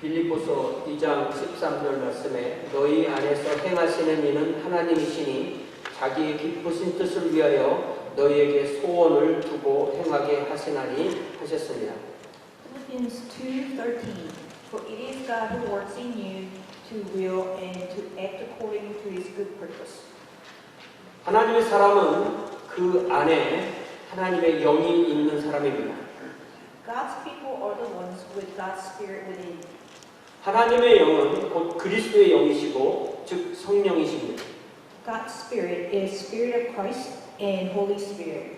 빌립보서 2장 13절 말씀에 너희 안에서 행하시는 이는 하나님이시니 자기의 기쁘신 뜻을 위하여 너희에게 소원을 두고 행하게 하시나니 하셨습니다. Philippians 2:13 For it is God who works in you to will and to act according to his good purpose. 하나님의 사람은 그 안에 하나님의 영이 있는 사람입니다. God's people are the ones with God's spirit within. 하나님의 영은 곧 그리스도의 영이시고 즉 성령이십니다. God's spirit is Spirit of Christ and Holy Spirit.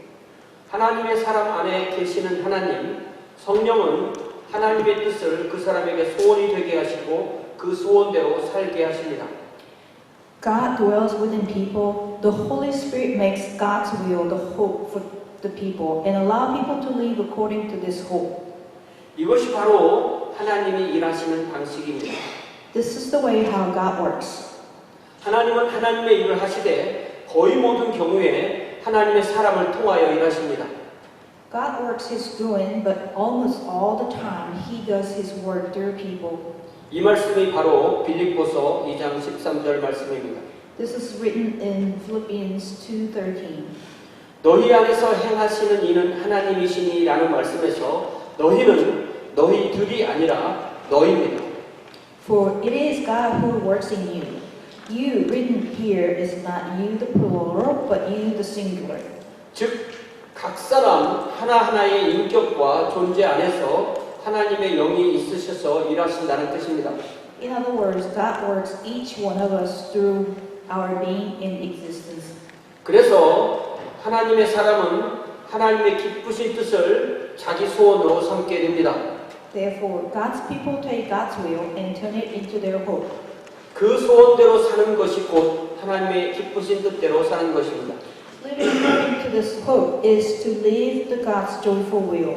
하나님의 사람 안에 계시는 하나님, 성령은 하나님의 뜻을 그 사람에게 소원이 되게 하시고 그 소원대로 살게 하십니다. God dwells within people. The Holy Spirit makes God's will the hope for the people and allow people to live according to this hope. 이것이 바로 하나님이 일하시는 방식입니다. This is the way how God works. 하나님은 하나님의 일을 하시되 거의 모든 경우에 하나님의 사람을 통하여 일하십니다. God works his doing, but almost all the time he does his work through people. 이 말씀이 바로 빌립보서 2장 13절 말씀입니다. This is written in Philippians 2:13. 너희 안에서 행하시는 이는 하나님이시니라는 말씀에서 너희는 너희들이 아니라 너희입니다. For it is God who works in you. You written here is not you the plural, but you the singular. 즉, 각 사람 하나하나의 인격과 존재 안에서 하나님의 영이 있으셔서 일하신다는 뜻입니다. In other words, God works each one of us through our being in existence. 그래서 하나님의 사람은 하나님의 기쁘신 뜻을 자기 소원으로 삼게 됩니다. Therefore, God's people take God's will and turn it into their hope. 그 소원대로 사는 것이 곧 하나님의 기쁘신 뜻대로 사는 것입니다. Living according to this hope is to live the God's joyful will.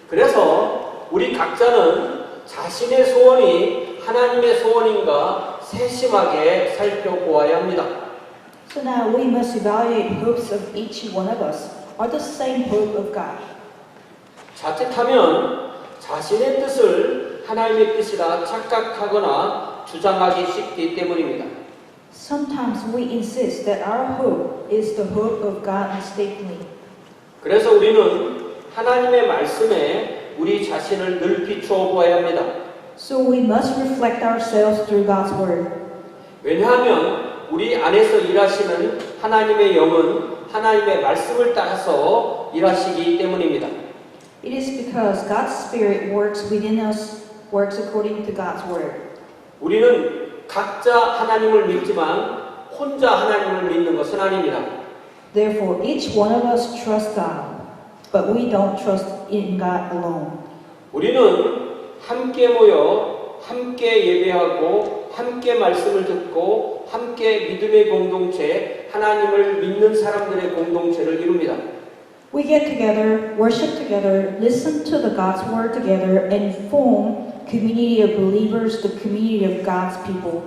그래서 우리 각자는 자신의 소원이 하나님의 소원인가 세심하게 살펴보아야 합니다. So now we must evaluate hopes of each one of us. Are the same hope of God? 자칫하면 자신의 뜻을 하나님의 뜻이라 착각하거나 주장하기 쉽기 때문입니다. Sometimes we insist that our hope is the hope of God mistakenly. 그래서 우리는 하나님의 말씀에 우리 자신을 늘 비추어 보아야 합니다. So we must reflect ourselves through God's word. 왜냐하면 우리 안에서 일하시는 하나님의 영은 하나님의 말씀을 따라서 일하시기 때문입니다. It is because God's Spirit works within us, works according to God's word. 우리는 각자 하나님을 믿지만 혼자 하나님을 믿는 것은 아닙니다. Therefore, each one of us trusts God, but we don't trust in God alone. 우리는 함께 모여 함께 예배하고 함께 말씀을 듣고 함께 믿음의 공동체, 하나님을 믿는 사람들의 공동체를 이룹니다. We get together, worship together, listen to the God's word together, and form community of believers, the community of God's people.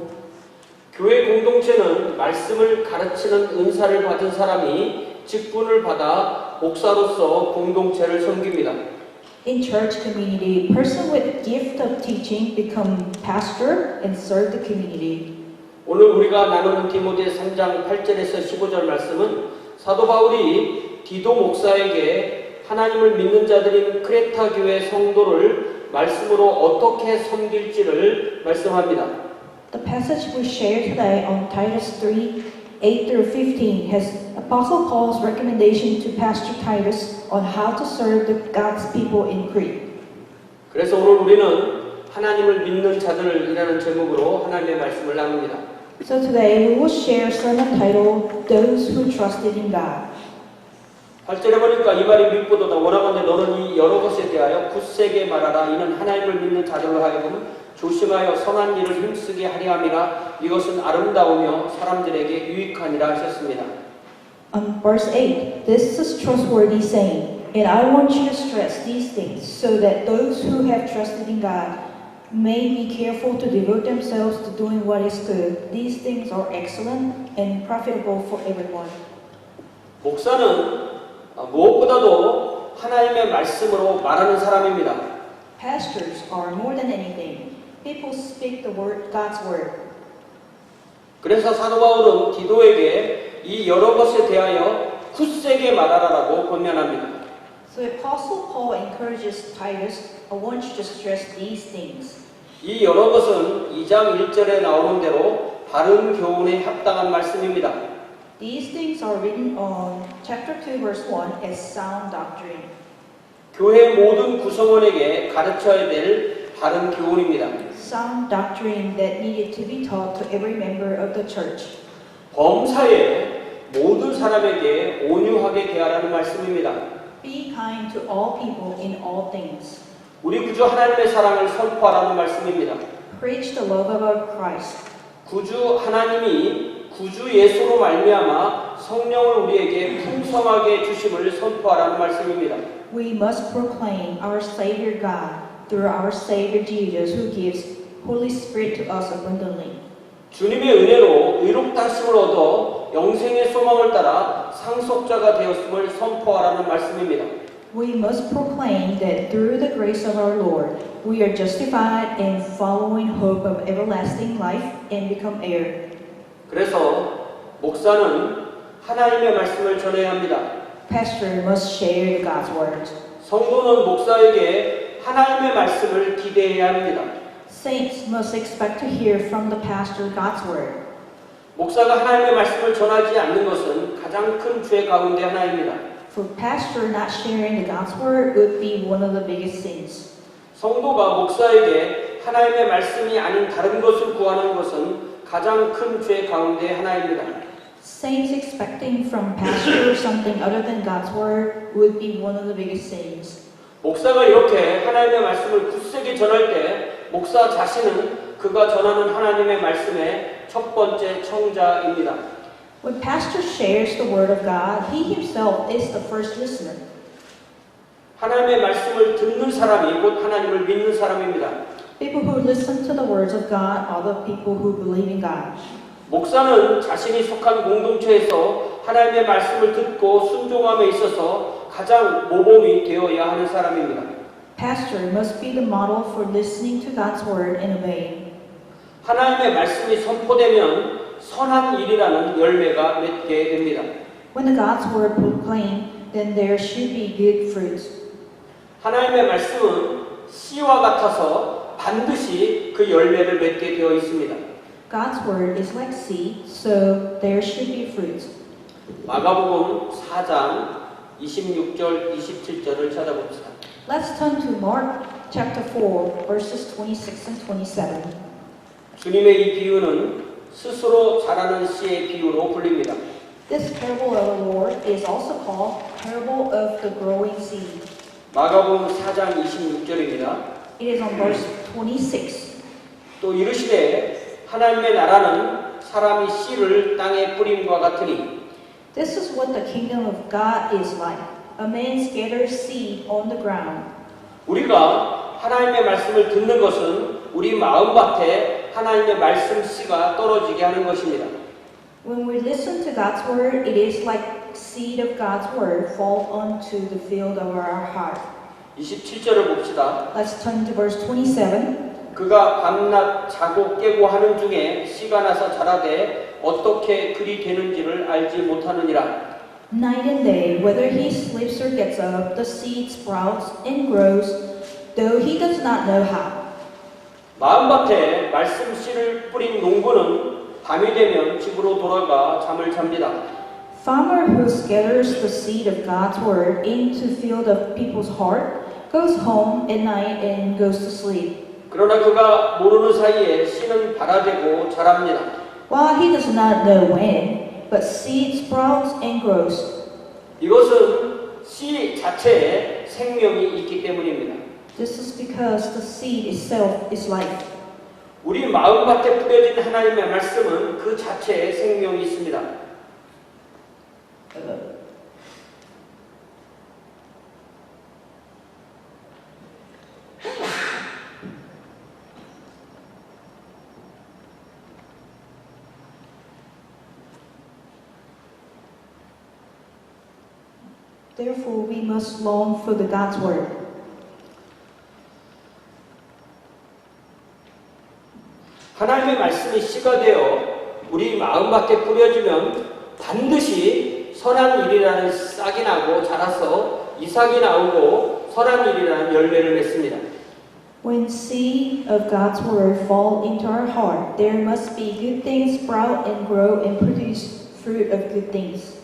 교회 공동체는 말씀을 가르치는 은사를 받은 사람이 직분을 받아 목사로서 공동체를 섬깁니다. In church community, person with gift of teaching become pastor and serve the community. 오늘 우리가 나누는 디모데 3장 8절에서 15절 말씀은 사도 바울이 디도 목사에게 하나님을 믿는 자들인 크레타 교회 성도를 말씀으로 어떻게 섬길지를 말씀합니다. The passage we share today on Titus 3:8-15 has Apostle Paul's recommendation to Pastor Titus on how to serve the God's people in Crete. 그래서 오늘 우리는 하나님을 믿는 자들이라는 제목으로 하나님의 말씀을 나눕니다. So today we will share sermon title Those Who Trusted in God. 8절에 보니까 이 말이 밉보도다 원하건대 너는 이 여러 것에 대하여 굳세게 말하라. 이는 하나님을 믿는 자들로 하여금 조심하여 선한 일을 힘쓰게 하려 함이라. 이것은 아름다우며 사람들에게 유익하니라 하셨습니다. Verse 8, this is trustworthy saying, and I want you to stress these things so that those who have trusted in God may be careful to devote themselves to doing what is good. These things are excellent and profitable for everyone. 목사는 무엇보다도 하나님의 말씀으로 말하는 사람입니다. Pastors are more than anything People speak the word, God's word. 그래서 사도 바울은 디도에게 이 여러 것에 대하여 굳세게 말하라라고 권면합니다. So Apostle Paul encourages Titus, I want you to stress these things. 이 여러 것은 2장 1절에 나오는 대로 바른 교훈에 합당한 말씀입니다. These things are written on chapter 2 verse 1 as sound doctrine. 교회 모든 구성원에게 가르쳐야 될 바른 교훈입니다. Sound doctrine that needed to be taught to every member of the church. 범사에 모든 사람에게 온유하게 대하라는 말씀입니다. Be kind to all people in all things. 우리 구주 하나님의 사랑을 선포하라는 말씀입니다. Preach the love of our Christ. 구주 하나님이 구주 예수로 말미암아 성령을 우리에게 풍성하게 주심을 선포하라는 말씀입니다. We must proclaim our Savior God through our Savior Jesus who gives Holy Spirit to us abundantly. 주님의 은혜로 의롭다심을 얻어 영생의 소망을 따라 상속자가 되었음을 선포하라는 말씀입니다. We must proclaim that through the grace of our Lord, we are justified in following hope of everlasting life and become heir. 그래서 목사는 하나님의 말씀을 전해야 합니다. Pastor must share God's word. 성도는 목사에게 하나님의 말씀을 기대해야 합니다. Saints must expect to hear from the pastor God's word. 목사가 하나님의 말씀을 전하지 않는 것은 가장 큰 죄 가운데 하나입니다. For pastor not sharing the God's word would be one of the biggest sins. 성도가 목사에게 하나님의 말씀이 아닌 다른 것을 구하는 것은 가장 큰 죄 가운데 하나입니다. Saints expecting from pastor something other than God's word would be one of the biggest sins. 목사가 이렇게 하나님의 말씀을 굳세게 전할 때 목사 자신은 그가 전하는 하나님의 말씀의 첫 번째 청자입니다. When pastor shares the word of God, he himself is the first listener. 하나님의 말씀을 듣는 사람이 곧 하나님을 믿는 사람입니다. People who listen to the words of God are the people who believe in God. 목사는 자신이 속한 공동체에서 하나님의 말씀을 듣고 순종함에 있어서 가장 모범이 되어야 하는 사람입니다. Pastor must be the model for listening to God's word and obeying. 하나님의 말씀이 선포되면 선한 일이라는 열매가 맺게 됩니다. When the God's word proclaimed, then there should be good fruits. 하나님의 말씀은 씨와 같아서 반드시 그 열매를 맺게 되어 있습니다. God's word is like seed, so there should be fruits. 마가복음 4장 26절 27절을 찾아봅시다. Let's turn to Mark chapter 4, verses 26 and 27. 주님의 이 비유는 스스로 자라는 씨의 비유로 불립니다. This parable of the Lord is also called parable of the growing seed. 마가복음 4장 26절입니다. It is on verse 26. 또 이르시되 하나님의 나라는 사람이 씨를 땅에 뿌림과 같으니 This is what the kingdom of God is like. A man scatters seed on the ground. 우리가 하나님의 말씀을 듣는 것은 우리 마음밭에 하나님의 말씀 씨가 떨어지게 하는 것입니다. When we listen to God's word, it is like seed of God's word fall onto the field of our heart. 27절을 봅시다. Let's turn to verse 27. 그가 밤낮 자고 깨고 하는 중에 씨가 나서 자라되 어떻게 그리 되는지를 알지 못하느니라. Night and day, whether he sleeps or gets up, the seed sprouts and grows, though he does not know how. 마음밭에 말씀 씨를 뿌린 농부는 밤이 되면 집으로 돌아가 잠을 잡니다. Farmer who scatters the seed of God's word into the field of people's heart goes home at night and goes to sleep. 그러나 그가 모르는 사이에 씨는 발아되고 자랍니다. While he does not know when, but seed sprouts and grows. 이것은 씨 자체에 생명이 있기 때문입니다. This is because the seed itself is life. 우리 마음밭에 뿌려진 하나님의 말씀은 그 자체에 생명이 있습니다. Therefore, we must long for the God's word. 하나님의 말씀이 씨가 되어 우리 마음밖에 뿌려지면 반드시 선한 일이라는 싹이 나고 자라서 이삭이 나오고 선한 일이라는 열매를 맺습니다. When seed of God's word fall into our heart, there must be good things sprout and grow and produce fruit of good things.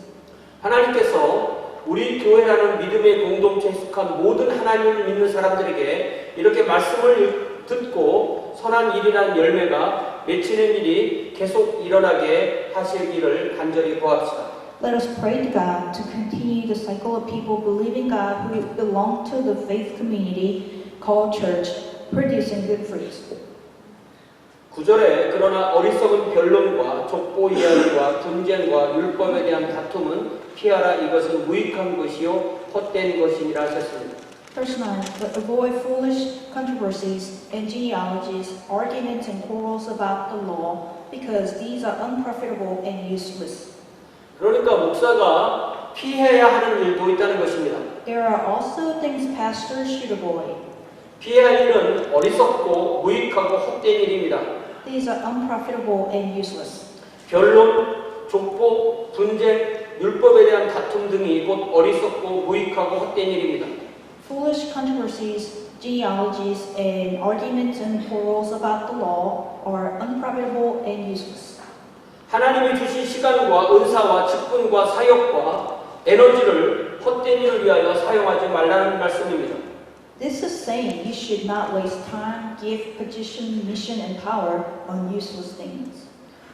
하나님께서 우리 교회라는 믿음의 공동체에 속한 모든 하나님을 믿는 사람들에게 이렇게 말씀을 듣고 선한 일이라는 열매가 맺히는 일이 계속 일어나게 하실 일을 간절히 구합시다. Let us pray to God to continue the cycle of people believing God who belong to the faith community called church, producing good fruits. 9절에 그러나 어리석은 변론과 족보 이야기와 분쟁과 율법에 대한 다툼은 피하라. 이것은 무익한 것이요 헛된 것이니라 하셨습니다. Verse 9, but avoid foolish controversies and genealogies, arguments and quarrels about the law, because these are unprofitable and useless. 그러니까 목사가 피해야 하는 일도 있다는 것입니다. There are also things pastors should avoid. 피해야 할 일은 어리석고 무익하고 헛된 일입니다. These are unprofitable and useless. 변론, 족보, 분쟁, 율법에 대한 다툼 등이 곧 어리석고 무익하고 헛된 일입니다. Foolish controversies, genealogies, and arguments and quarrels about the law are unprofitable and useless. 하나님이 주신 시간과 은사와 직분과 사역과 에너지를 헛된 일을 위하여 사용하지 말라는 말씀입니다. This is saying you should not waste time, gift, position, mission, and power on useless things.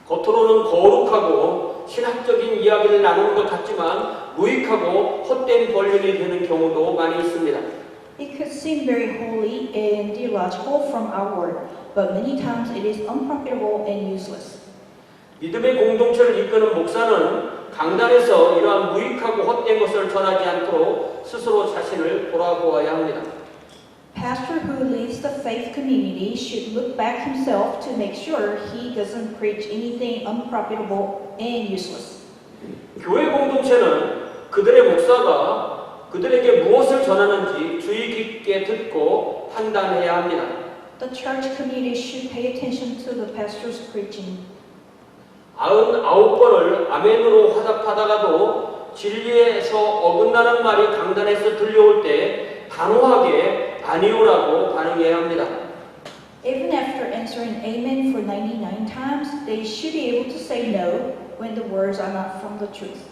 겉으로는 거룩하고 신학적인 이야기를 나누는 것 같지만 무익하고 헛된 권륜이 되는 경우도 많이 있습니다. It could seem very holy and theological from our word, but many times it is unprofitable and useless. 믿음의 공동체를 이끄는 목사는 강단에서 이러한 무익하고 헛된 것을 전하지 않도록 스스로 자신을 돌아보아야 합니다. Pastor who leads the faith community should look back himself to make sure he doesn't preach anything unprofitable and useless. 교회 공동체는 그들의 목사가 그들에게 무엇을 전하는지 주의 깊게 듣고 판단해야 합니다. The church community should pay attention to the pastor's preaching. 99번을 아멘으로 화답하다가도 진리에서 어긋나는 말이 강단에서 들려올 때 단호하게 아니오라고 반응해야 합니다. Even after answering amen for 99 times, they should be able to say no when the words are not from the truth.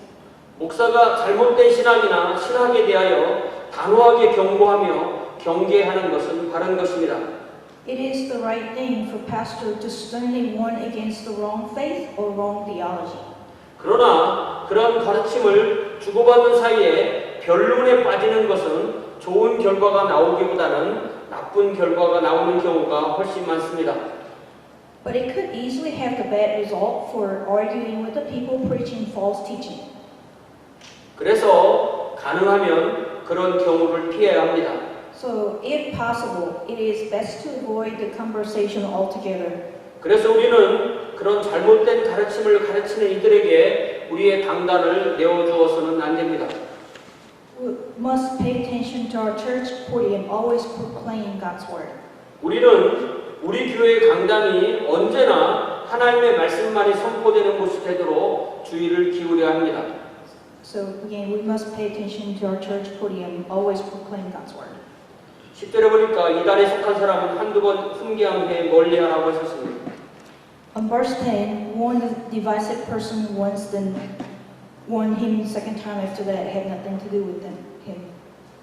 목사가 잘못된 신앙이나 신학에 대하여 단호하게 경고하며 경계하는 것은 바른 것입니다. It is the right thing for pastor to sternly warn against the wrong faith or wrong theology. 그러나 그런 가르침을 주고받는 사이에 변론에 빠지는 것은 좋은 결과가 나오기보다는 나쁜 결과가 나오는 경우가 훨씬 많습니다. But it could easily have the bad result for arguing with the people preaching false teaching. 그래서 가능하면 그런 경우를 피해야 합니다. So, if possible, it is best to avoid the conversation altogether. 그래서 우리는 그런 잘못된 가르침을 가르치는 이들에게 우리의 강단을 내어주어서는 안 됩니다. We must pay attention to our church podium, always proclaim God's word. 우리는 우리 교회의 강단이 언제나 하나님의 말씀만이 선포되는 곳이 되도록 주의를 기울여야 합니다. So again, we must pay attention to our church podium, always proclaim God's word. 10절에 보니까 이단에 속한 사람은 한두 번 훈계한 후에 멀리하라고 하셨습니다. On verse 10, warn the divisive person once, then warn him second time after that, have nothing to do with him.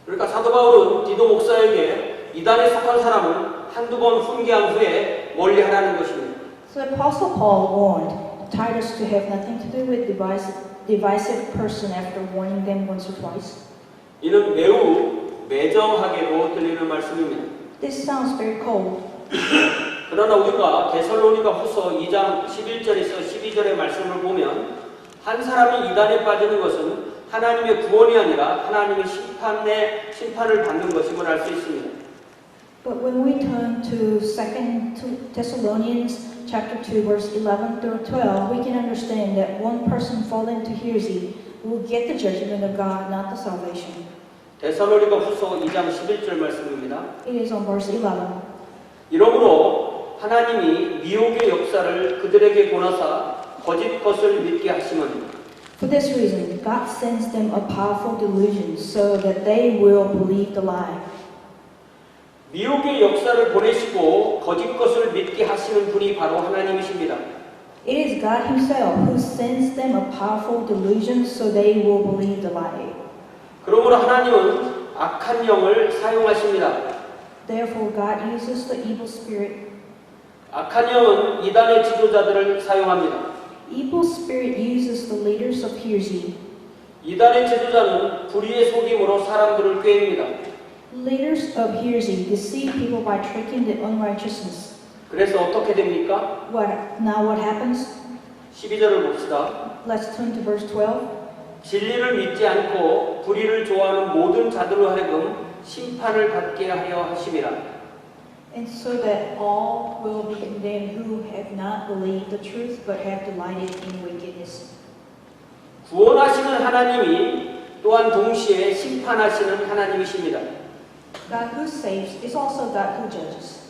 그러니까 사도 바울은 디도 목사에게 이단에 속한 사람은 한두 번 훈계한 후에 멀리하라는 것입니다. So the Apostle Paul warned Titus to have nothing to do with divisive person after warning them once or twice. 이는 매우 매정하게도 들리는 말씀입니다. This sounds very cold. 그러나 우리가 데살로니가 후서 2장 11절에서 12절의 말씀을 보면 한 사람이 이단에 빠지는 것은 하나님의 구원이 아니라 하나님의 심판을 받는 것임을 알 수 있습니다. But when we turn to 2 Thessalonians chapter 2 verse 11 through 12, we can understand that one person falling into heresy will get the judgment of God, not the salvation. 데살로니가 후서 2장 11절 말씀입니다. It is on verse 11. 이러므로 하나님이 미혹의 역사를 그들에게 보내사 거짓 것을 믿게 하심은 For this reason, God sends them a powerful delusion so that they will believe the lie. 미혹의 역사를 보내시고 거짓 것을 믿게 하시는 분이 바로 하나님이십니다. It is God Himself who sends them a powerful delusion so they will believe the lie. 그러므로 하나님은 악한 영을 사용하십니다. Therefore, God uses the evil spirit. 악한 영은 이단의 지도자들을 사용합니다. Evil spirit uses the leaders of heresy. 이단의 지도자는 불의의 속임으로 사람들을 꾀입니다. Leaders of heresy deceive people by tricking the unrighteousness. 그래서 어떻게 됩니까? Now what happens? 12절을 봅시다. Let's turn to verse 12. 진리를 믿지 않고 불의를 좋아하는 모든 자들로 하여금 심판을 받게 하려 하심이라. And so that all will be condemned who have not believed the truth but have delighted in wickedness. 구원하시는 하나님이 또한 동시에 심판하시는 하나님이십니다. God who saves is also God who judges.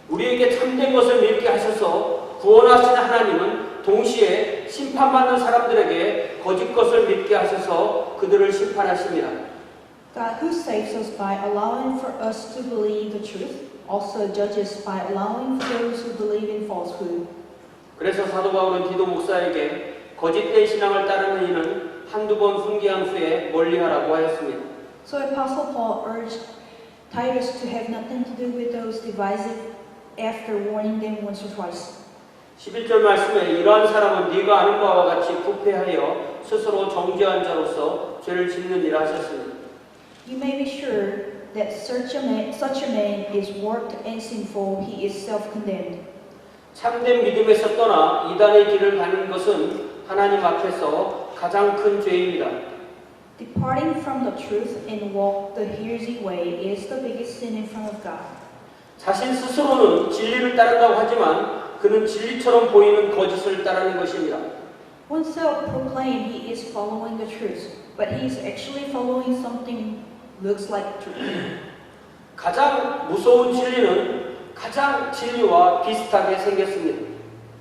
우리에게 참된 것을 믿게 하셔서 구원하시는 하나님은 동시에 심판받는 사람들에게 거짓 것을 믿게 하셔서 그들을 심판하십니다. God who saves us by allowing for us to believe the truth also judges by allowing for those who believe in falsehood. 그래서 사도 바울은 디도 목사에게 거짓된 신앙을 따르는 이는 한두 번 훈계한 후에 멀리하라고 하였습니다. So Apostle Paul urged Titus to have nothing to do with those divisive after warning them once or twice. 11절 말씀에 이러한 사람은 네가 아는 바와 같이 부패하여 스스로 정죄한 자로서 죄를 짓느니라 하셨습니다. You may be sure that such a man is warped and sinful. He is self-condemned. 참된 믿음에서 떠나 이단의 길을 가는 것은 하나님 앞에서 가장 큰 죄입니다. Departing from the truth and walk the heresy way is the biggest sin in front of God. 자신 스스로는 진리를 따른다고 하지만 그는 진리처럼 보이는 거짓을 따르는 것입니다. One self-proclaimed he is following the truth, but he is actually following something looks like truth. 가장 무서운 진리는 가장 진리와 비슷하게 생겼습니다.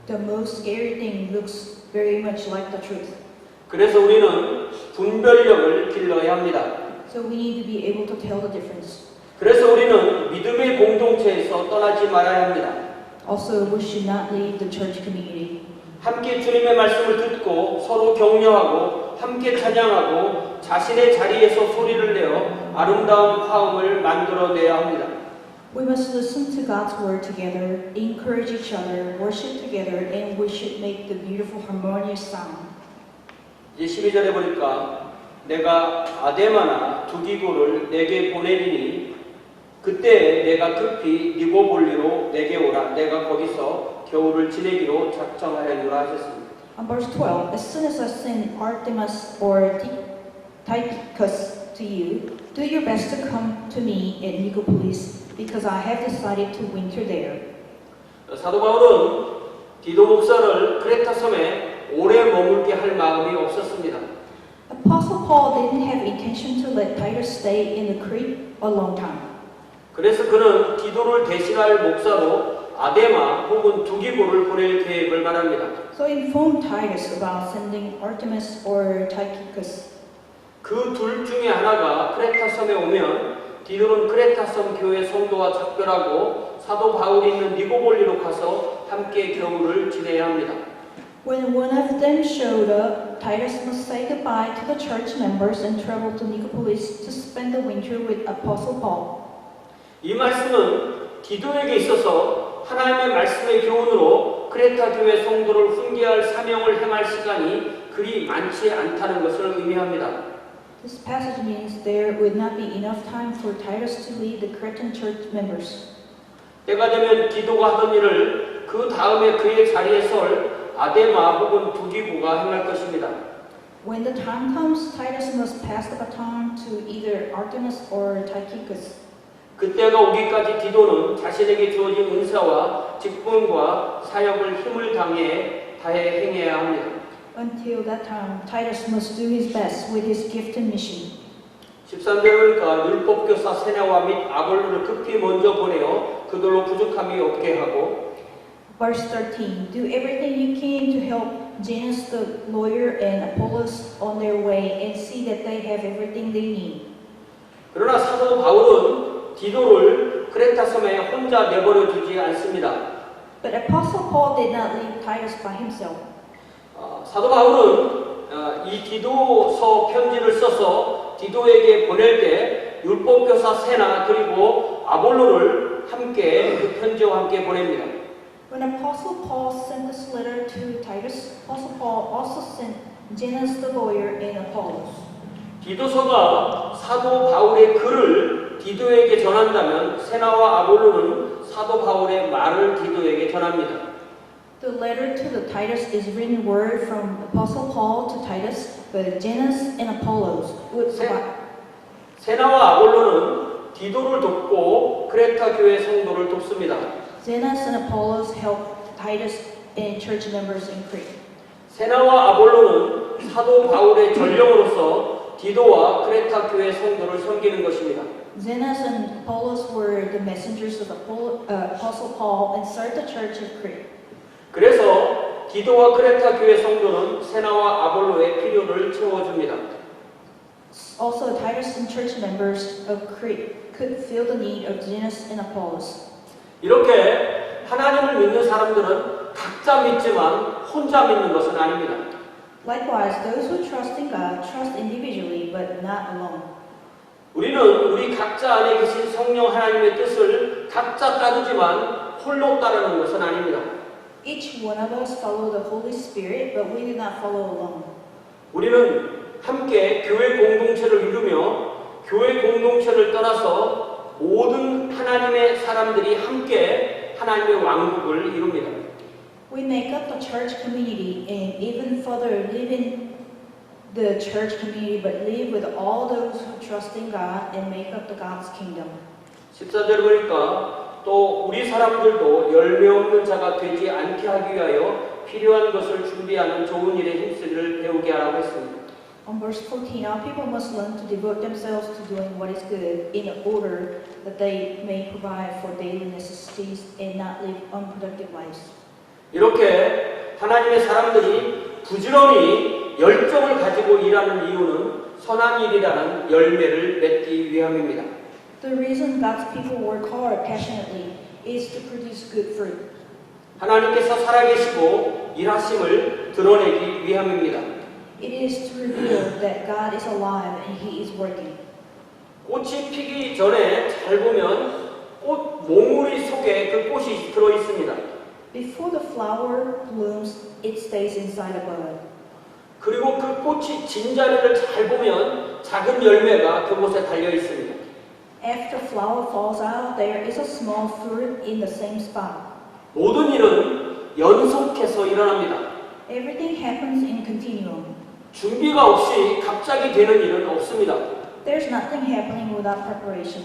The most scary thing looks very much like the truth. 그래서 우리는 분별력을 길러야 합니다. So we need to be able to tell the difference. 그래서 우리는 믿음의 공동체에서 떠나지 말아야 합니다. Also, we should not leave the church community. 함께 주님의 말씀을 듣고 서로 격려하고 함께 찬양하고 자신의 자리에서 소리를 내어 아름다운 화음을 만들어내야 합니다. We must listen to God's word together, encourage each other, worship together, and we should make the beautiful harmonious sound. 이제 12절에 보니까 내가 아데마나 두기고를 내게 보내리니 그때 내가 급히 니고볼리로 내게 오라. 내가 거기서 겨울을 지내기로 작정하였노라 하셨습니다. On verse 12, as soon as I send Artemas or Tychicus to you, do your best to come to me at Nicopolis, because I have decided to winter there. 사도 바울은 디도 목사를 크레타 섬에 오래 머물게 할 마음이 없었습니다. Apostle Paul didn't have intention to let Titus stay in the Crete a long time. 그래서 그는 디도를 대신할 목사로 아데마 혹은 두기고를 보낼 계획을 말합니다. So he informed Titus about sending Artemas or Tychicus. 그 둘 중에 하나가 크레타 섬에 오면 디도는 크레타 섬 교회 성도와 작별하고 사도 바울이 있는 니고볼리로 가서 함께 겨울을 지내야 합니다. When one of them showed up, Titus must say goodbye to the church members and travel to Nicopolis to spend the winter with Apostle Paul. 이 말씀은 디도에게 있어서 하나님의 말씀의 교훈으로 크레타 교회 성도를 훈계할 사명을 행할 시간이 그리 많지 않다는 것을 의미합니다. This passage means there would not be enough time for Titus to lead the Cretan church members. 때가 되면 디도가 하던 일을 그 다음에 그의 자리에 설 아데마 혹은 두기고가 행할 것입니다. When the time comes, Titus must pass the baton to either Artemas or Tychicus. 그때가 오기까지 디도는 자신에게 주어진 은사와 직분과 사역을 힘을 다해 행해야 합니다. Until that time, Titus must do his best with his gift and mission. 13절에 보니까 율법교사 세냐와 및 아볼로를 급히 먼저 보내어 그들로 부족함이 없게 하고 Verse 13. Do everything you can to help Janus the lawyer and Apollos on their way and see that they have everything they need. 그러나 사도 바울은 디도를 크레타 섬에 혼자 내버려 두지 않습니다. But Apostle Paul did not leave Titus by himself. 사도 바울은 이 디도서 편지를 써서 디도에게 보낼 때 율법교사 세나 그리고 아볼로를 함께 그 편지와 함께 보냅니다. When Apostle Paul sent this letter to Titus, Apostle Paul also sent Janus the lawyer and Apollos. 디도서가 사도 바울의 글을 디도에게 전한다면 세나와 아볼로는 사도 바울의 말을 디도에게 전합니다. The letter to the Titus is written word from Apostle Paul to Titus, but Janus and Apollos would provide. 세나와 아볼로는 디도를 돕고 크레타 교회 성도를 돕습니다. Janus and Apollos help Titus and church members in Crete. 세나와 아볼로는 사도 바울의 전령으로서 디도와 크레타 교회 성도를 섬기는 것입니다. Janus and Apollos were the messengers of Apostle Paul and served the church of Crete. 그래서 디도와 크레타 교회 성도는 세나와 아볼로의 필요를 채워줍니다. Also, Titus and church members of Crete could feel the need of Janus and Apollos. 이렇게 하나님을 믿는 사람들은 각자 믿지만 혼자 믿는 것은 아닙니다. Likewise, those who trust in God trust individually but not alone. 우리는 우리 각자 안에 계신 성령 하나님의 뜻을 각자 따르지만 홀로 따르는 것은 아닙니다. Each one of us follow the Holy Spirit, but we do not follow alone. 우리는 함께 교회 공동체를 이루며 교회 공동체를 떠나서 모든 하나님의 사람들이 함께 하나님의 왕국을 이룹니다. We make up the church community and even further live in the church community, but live with all those who trust in God and make up the God's kingdom. 14절 보니까 또 우리 사람들도 열매 없는 자가 되지 않게 하기 위하여 필요한 것을 준비하는 좋은 일에 힘쓰기를 배우게 하라고 했습니다. On verse 14, our people must learn to devote themselves to doing what is good in order that they may provide for daily necessities and not live unproductive lives. 이렇게 하나님의 사람들이 부지런히 열정을 가지고 일하는 이유는 선한 일이라는 열매를 맺기 위함입니다. The reason God's people work hard passionately is to produce good fruit. 하나님께서 살아계시고 일하심을 드러내기 위함입니다. It is to reveal that God is alive and He is working. 꽃이 피기 전에 잘 보면 꽃 몽우리 속에 그 꽃이 들어 있습니다. Before the flower blooms, it stays inside a bud. 그리고 그 꽃이 진 자리를 잘 보면 작은 열매가 그곳에 달려 있습니다. After flower falls out, there is a small fruit in the same spot. 모든 일은 연속해서 일어납니다. Everything happens in continuum. 준비가 없이 갑자기 되는 일은 없습니다. There's nothing happening without preparation.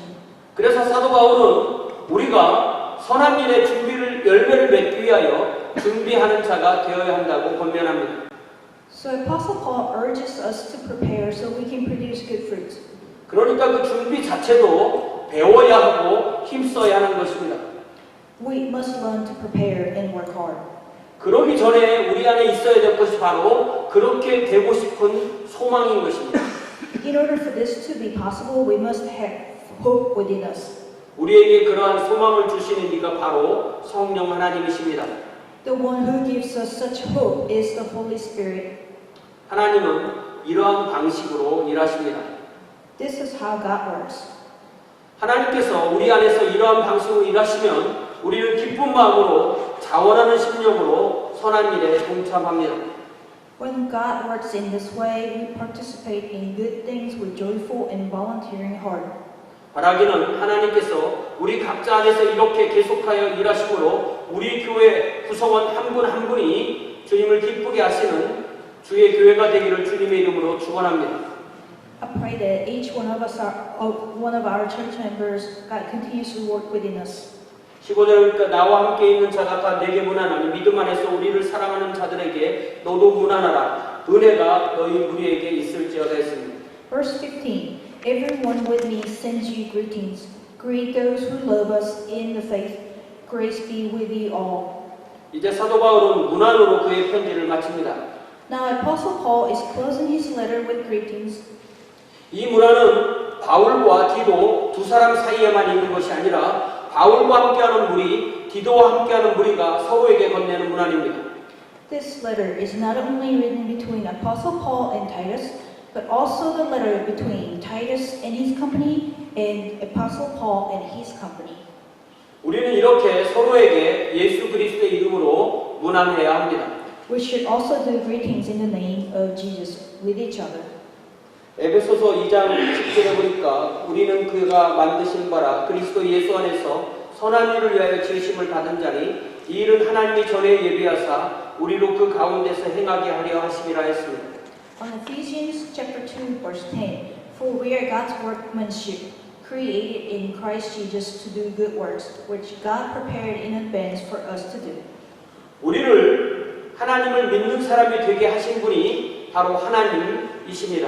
그래서 사도 바울은 우리가 선한 일의 준비를 열매를 맺기 위하여 준비하는 자가 되어야 한다고 권면합니다. So Apostle Paul urges us to prepare so we can produce good fruits. 그러니까 그 준비 자체도 배워야 하고 힘써야 하는 것입니다. We must learn to prepare and work hard. 그러기 전에 우리 안에 있어야 될 것이 바로 그렇게 되고 싶은 소망인 것입니다. In order for this to be possible, we must have hope within us. 우리에게 그러한 소망을 주시는 이가 바로 성령 하나님이십니다. The one who gives us such hope is the Holy Spirit. 하나님은 이러한 방식으로 일하십니다. This is how God works. 하나님께서 우리 안에서 이러한 방식으로 일하시면 우리는 기쁜 마음으로 자원하는 심령으로 선한 일에 동참합니다. When God works in this way, we participate in good things with joyful and volunteering heart. 바라기는 하나님께서 우리 각자 안에서 이렇게 계속하여 일하심으로 우리 교회 구성원 한 분 한 분이 주님을 기쁘게 하시는 주의 교회가 되기를 주님의 이름으로 축원합니다. I pray that each one of us, one of our church members, God continues to work within us. 15절에 나와 함께 있는 자가 다 내게 무난하니 믿음 안에서 우리를 사랑하는 자들에게 너도 무난하라. 은혜가 너희 무리에게 있을지어다 했습니다. Verse 15. Everyone with me sends you greetings. Greet those who love us in the faith. Grace be with you all. 이제 사도 바울은 문안으로 그의 편지를 마칩니다. Now, Apostle Paul is closing his letter with greetings. 이 문안은 바울과 디도 두 사람 사이에만 있는 것이 아니라 바울과 함께하는 무리, 디도와 함께하는 무리가 서로에게 건네는 문안입니다. This letter is not only written between Apostle Paul and Titus, but also the letter between Titus and his company and Apostle Paul and his company. 우리는 이렇게 서로에게 예수 그리스도의 이름으로 문안해야 합니다. We should also do greetings in the name of Jesus with each other. 에베소서 2장 10절에 보니까 우리는 그가 만드신 바라 그리스도 예수 안에서 선한 일을 위하여 지으심을 받은 자니 이 일은 하나님이 전에 예비하사 우리로 그 가운데서 행하게 하려 하심이라 했습니다. On Ephesians chapter 2 verse 10, For we are God's workmanship, created in Christ Jesus to do good works, which God prepared in advance for us to do. 우리를 하나님을 믿는 사람이 되게 하신 분이 바로 하나님이십니다.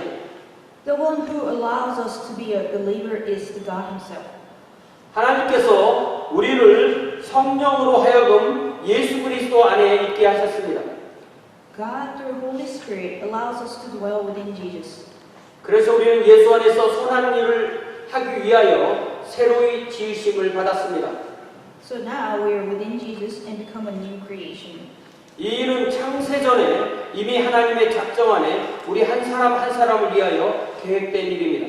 The one who allows us to be a believer is the God himself. 하나님께서 우리를 성령으로 하여금 예수 그리스도 안에 있게 하셨습니다. God, through Holy Spirit, allows us to dwell within Jesus. 그래서 우리는 예수 안에서 선한 일을 하기 위하여 새로이 지으심을 받았습니다. So now we are within Jesus and become a new creation. 이 일은 창세전에 이미 하나님의 작정 안에 우리 한 사람 한 사람을 위하여 계획된 일입니다.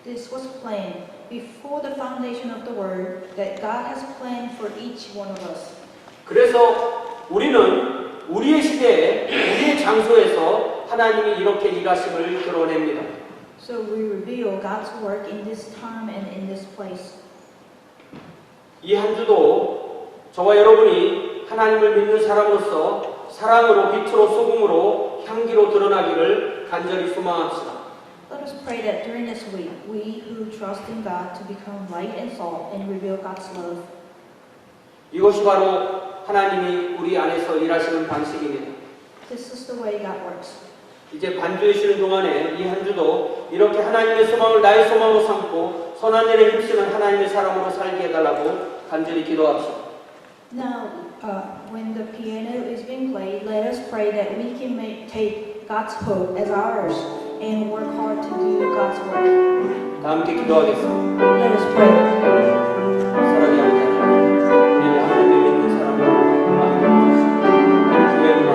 This was planned before the foundation of the world that God has planned for each one of us. 그래서 우리는 우리의 시대에 우리의 장소에서 하나님이 이렇게 일하심을 드러냅니다. So we reveal God's work in this time and in this place. 이 한 주도 저와 여러분이 하나님을 믿는 사람으로서 사랑으로 빛으로 소금으로 향기로 드러나기를 간절히 소망합시다. Let us pray that during this week, we who trust in God to become light and salt and reveal God's love. 이것이 바로 하나님이 우리 안에서 일하시는 방식입니다. This is the way God works. 이제 반주에 쉬는 동안에 이 한 주도 이렇게 하나님의 소망을 나의 소망으로 삼고 선한 일에 힘쓰는 하나님의 사람으로 살게 해달라고 간절히 기도합시다. Now, when the piano is being played, let us pray that we can take God's hope as ours and work hard to do God's work. 다 함께 기도하겠습니다. Let us pray. 사랑의 하나님, 우리를 하나님을 믿는 사람으로 만들어주시고 교회를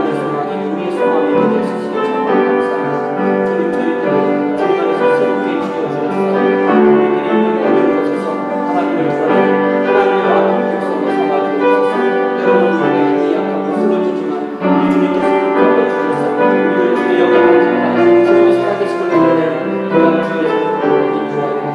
만들어주시고 우리에게 말씀으로 하나님의 소망을 깨닫게 하시고 하나님의 소망이 우리의 소망이 되게 하시니 정말 감사합니다. 우리 교회들이 주님 안에서 새롭게 지어주셔서 우리들이 있는 모든 곳에서 하나님을 드러내는 하나님의 왕국 백성으로 삼아주고 있어서 때로는 우리의 힘이 약하고 쓰러지지만 우리 주님께서 붙잡아 주셔서 우리를 주의 영에 가져다 주님의 살아계심을 드러내는 그런 주의 성도로 인도하게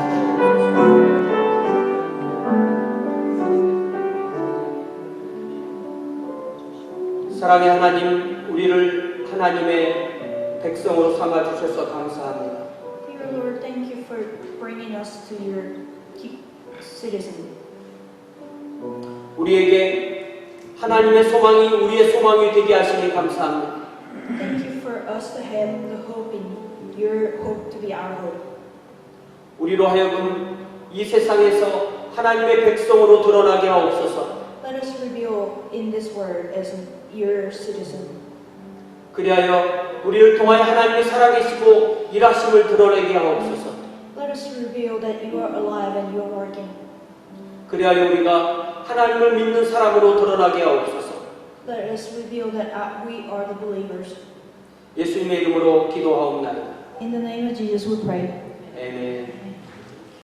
하시옵소서. 사랑의 하나님, 우리를 하나님의 백성으로 삼아 주셔서 감사합니다. Dear Lord, thank you for bringing us to your citizen. 우리에게 하나님의 소망이 우리의 소망이 되게 하시니 감사합니다. Thank you for us to have the hope in your hope to be our hope. 우리로 하여금 이 세상에서 하나님의 백성으로 드러나게 하옵소서. Let us reveal in this word as your citizen. 그리하여 우리를 통하여 하나님이 살아계시고 일하심을 드러내게 하옵소서. Let us reveal that you are alive and you are working. 그리하여 우리가 하나님을 믿는 사람으로 드러나게 하옵소서. Let us reveal that we are the believers. 예수님의 이름으로 기도하옵나이다. In the name of Jesus we pray. 아멘.